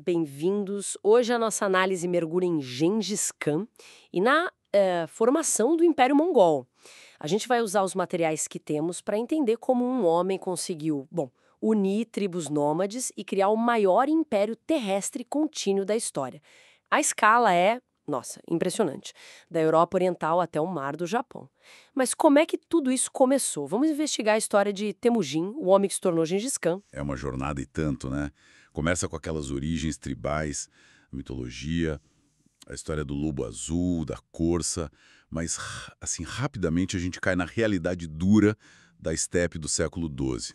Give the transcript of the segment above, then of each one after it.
bem-vindos. Hoje a nossa análise mergulha em Gengis Khan e na formação do Império Mongol. A gente vai usar os materiais que temos para entender como um homem conseguiu, unir tribos nômades e criar o maior império terrestre contínuo da história. A escala é, nossa, impressionante, da Europa Oriental até o Mar do Japão. Mas como é que tudo isso começou? Vamos investigar a história de Temujin, o homem que se tornou Gengis Khan. É uma jornada e tanto, né? Começa com aquelas origens tribais, a mitologia, a história do lobo azul, da corça, mas, assim, rapidamente a gente cai na realidade dura da estepe do século XII.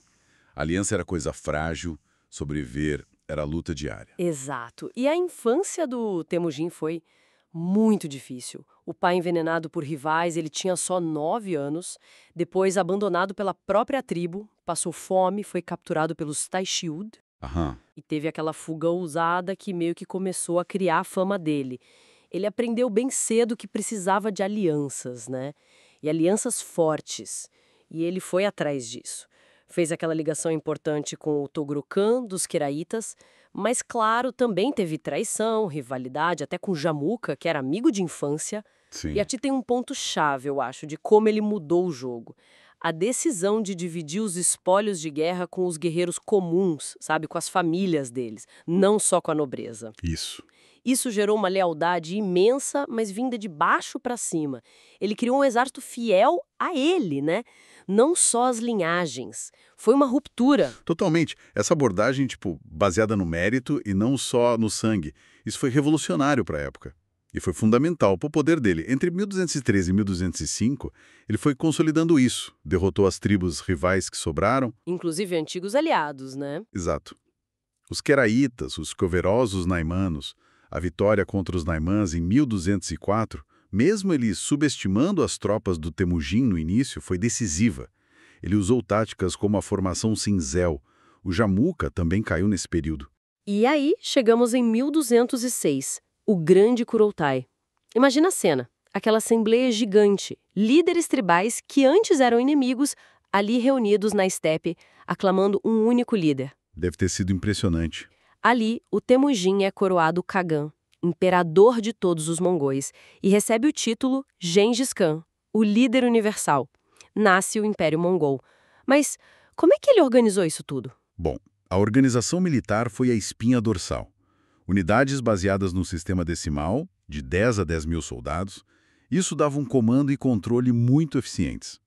A aliança era coisa frágil, sobreviver era luta diária. Exato. E a infância do Temujin foi muito difícil. O pai envenenado por rivais, ele tinha só 9 anos, depois abandonado pela própria tribo, passou fome, foi capturado pelos Taishiud Aham, e teve aquela fuga ousada que meio que começou a criar a fama dele. Ele aprendeu bem cedo que precisava de alianças, né? E alianças fortes. E ele foi atrás disso. Fez aquela ligação importante com o Toghrul Khan dos Queraitas, mas, claro, também teve traição, rivalidade, até com Jamuka, que era amigo de infância. E sim. aqui tem um ponto-chave, eu acho, de como ele mudou o jogo. A decisão de dividir os espólios de guerra com os guerreiros comuns, sabe, com as famílias deles, não só com a nobreza. Isso. Isso gerou uma lealdade imensa, mas vinda de baixo para cima. Ele criou um exército fiel a ele, né? Não só as linhagens. Foi uma ruptura. Totalmente. Essa abordagem, baseada no mérito e não só no sangue. Isso foi revolucionário para a época. E foi fundamental para o poder dele. Entre 1213 e 1205, ele foi consolidando isso. Derrotou as tribos rivais que sobraram. Inclusive antigos aliados, né? Exato. Os Queraitas, os coverosos naimanos, a vitória contra os naimãs em 1204, mesmo ele subestimando as tropas do Temujin no início, foi decisiva. Ele usou táticas como a formação cinzel. O Jamuka também caiu nesse período. E aí chegamos em 1206, o Grande Kurultai. Imagina a cena, aquela assembleia gigante, líderes tribais que antes eram inimigos, ali reunidos na estepe, aclamando um único líder. Deve ter sido impressionante. Ali, o Temujin é coroado Khagan, imperador de todos os mongóis, e recebe o título Gengis Khan, o líder universal. Nasce o Império Mongol. Mas como é que ele organizou isso tudo? Bom, a organização militar foi a espinha dorsal. Unidades baseadas no sistema decimal, de 10 a 10 mil soldados, isso dava um comando e controle muito eficientes.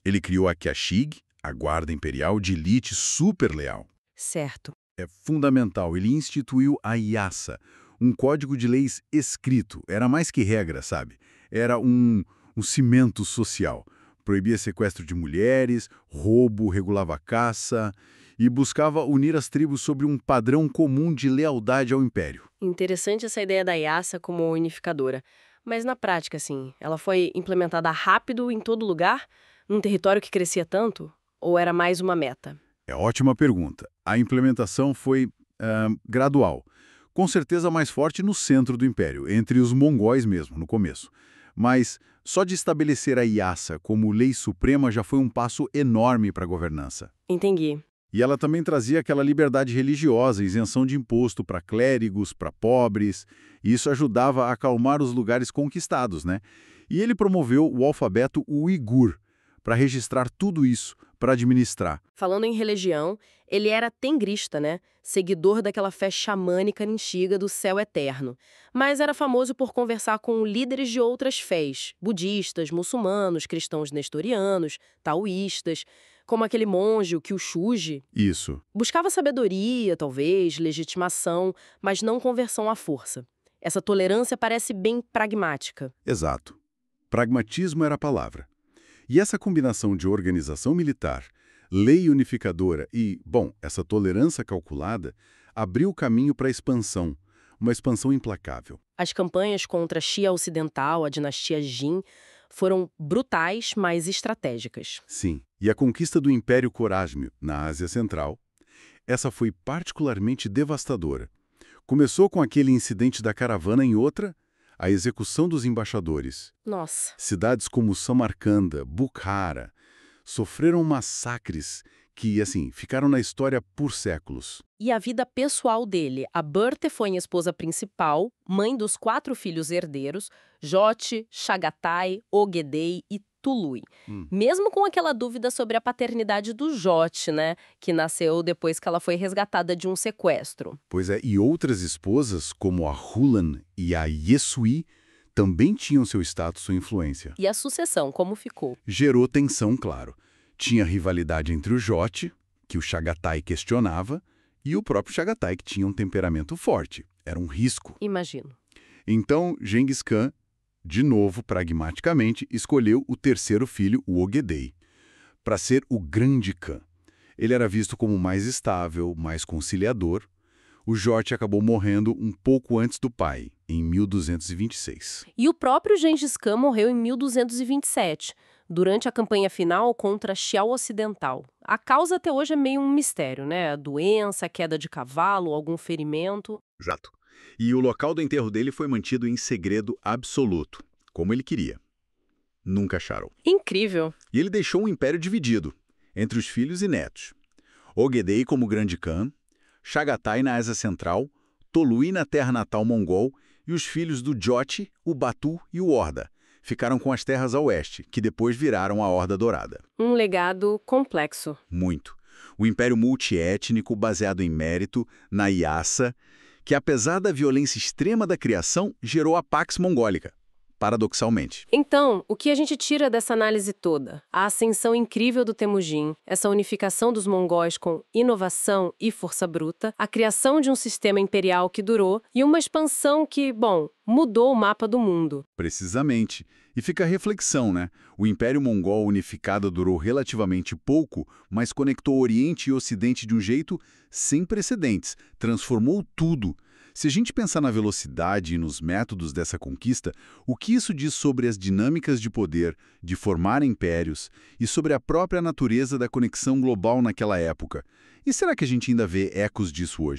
Ele criou a Kashig, a guarda imperial de elite super leal. Certo. É fundamental, ele instituiu a IASA, um código de leis escrito. Era mais que regra, sabe? Era um cimento social. Proibia sequestro de mulheres, roubo, regulava a caça e buscava unir as tribos sobre um padrão comum de lealdade ao império. Interessante essa ideia da IASA como unificadora. Mas na prática, assim, ela foi implementada rápido em todo lugar, num território que crescia tanto? Ou era mais uma meta? É ótima pergunta. A implementação foi gradual. Com certeza mais forte no centro do império, entre os mongóis mesmo, no começo. Mas só de estabelecer a IASA como lei suprema já foi um passo enorme para a governança. Entendi. E ela também trazia aquela liberdade religiosa, isenção de imposto para clérigos, para pobres, e isso ajudava a acalmar os lugares conquistados, né? E ele promoveu o alfabeto Uigur, para registrar tudo isso, para administrar. Falando em religião, ele era tengrista, né? Seguidor daquela fé xamânica antiga do céu eterno. Mas era famoso por conversar com líderes de outras fés, budistas, muçulmanos, cristãos nestorianos, taoístas, como aquele monge, o Kyushuji. Isso. Buscava sabedoria, talvez, legitimação, mas não conversão à força. Essa tolerância parece bem pragmática. Exato. Pragmatismo era a palavra. E essa combinação de organização militar, lei unificadora e, essa tolerância calculada, abriu o caminho para a expansão, uma expansão implacável. As campanhas contra a Xia Ocidental, a dinastia Jin, foram brutais, mas estratégicas. Sim, e a conquista do Império Corásmio, na Ásia Central, essa foi particularmente devastadora. Começou com aquele incidente da caravana em outra, a execução dos embaixadores. Nossa. Cidades como Samarcanda, Bukhara, sofreram massacres que, assim, ficaram na história por séculos. E a vida pessoal dele. A Berthe foi a esposa principal, mãe dos 4 filhos herdeiros, Jote, Chagatai, Ogedei e Tului. Mesmo com aquela dúvida sobre a paternidade do Jote, né? Que nasceu depois que ela foi resgatada de um sequestro. Pois é, e outras esposas, como a Hulan e a Yesui, também tinham seu status e influência. E a sucessão, como ficou? Gerou tensão, claro. Tinha rivalidade entre o Jote, que o Chagatai questionava, e o próprio Chagatai, que tinha um temperamento forte. Era um risco. Imagino. Então, Genghis Khan, de novo, pragmaticamente, escolheu o terceiro filho, o Ogedei, para ser o grande Khan. Ele era visto como mais estável, mais conciliador. O Jote acabou morrendo um pouco antes do pai, em 1226. E o próprio Gengis Khan morreu em 1227, durante a campanha final contra Xiao Ocidental. A causa até hoje é meio um mistério, né? A doença, a queda de cavalo, algum ferimento. Exato. E o local do enterro dele foi mantido em segredo absoluto, como ele queria. Nunca acharam. Incrível. E ele deixou um império dividido, entre os filhos e netos. Ogedei como grande Khan, Chagatai na Ásia Central, Tolui na terra natal mongol e os filhos do Jote, o Batu e o Orda. Ficaram com as terras a oeste, que depois viraram a Horda Dourada. Um legado complexo. Muito. O império multiétnico baseado em mérito, na Lhasa, que apesar da violência extrema da criação, gerou a Pax Mongólica, paradoxalmente. Então, o que a gente tira dessa análise toda? A ascensão incrível do Temujin, essa unificação dos mongóis com inovação e força bruta, a criação de um sistema imperial que durou e uma expansão que, bom, mudou o mapa do mundo. Precisamente. E fica a reflexão, né? O Império Mongol unificado durou relativamente pouco, mas conectou Oriente e Ocidente de um jeito sem precedentes. Transformou tudo. Se a gente pensar na velocidade e nos métodos dessa conquista, o que isso diz sobre as dinâmicas de poder, de formar impérios e sobre a própria natureza da conexão global naquela época? E será que a gente ainda vê ecos disso hoje?